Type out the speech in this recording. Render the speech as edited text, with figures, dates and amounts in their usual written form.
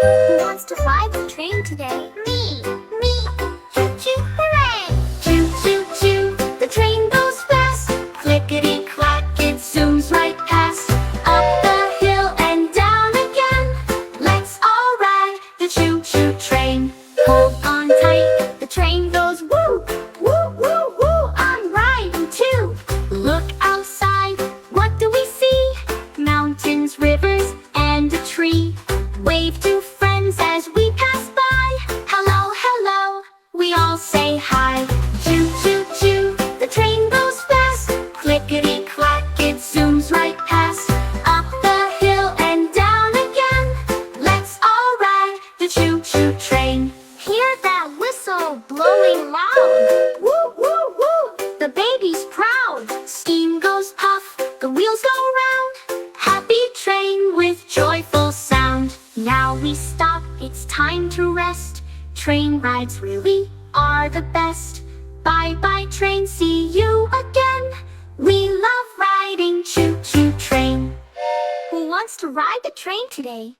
Who wants to ride the train today? Me. Choo-choo, hooray! Choo-choo-choo, the train goes fast. Clickety-clack, it zooms right past. Up the hill and down again. Let's all ride the choo-choo train. Hold on tight, the train goes woo, woo, woo, woo. I'm riding too. Look outside, what do we see? Mountains, rivers, and a tree. Wave to friends as we pass by. Hello, hello, we all say hi. Choo, choo, choo, the train goes fast. Clickety-clack, it zooms right past. Up the hill and down again. Let's all ride the choo-choo train. Hear that whistle blowing loud. Woo, woo, woo, the baby's proud. Steam goes puff, the wheels go round. Happy train with joyful sound. Now we stop, it's time to rest. Train rides really are the best. Bye-bye train, see you again. We love riding choo-choo train. Who wants to ride the train today?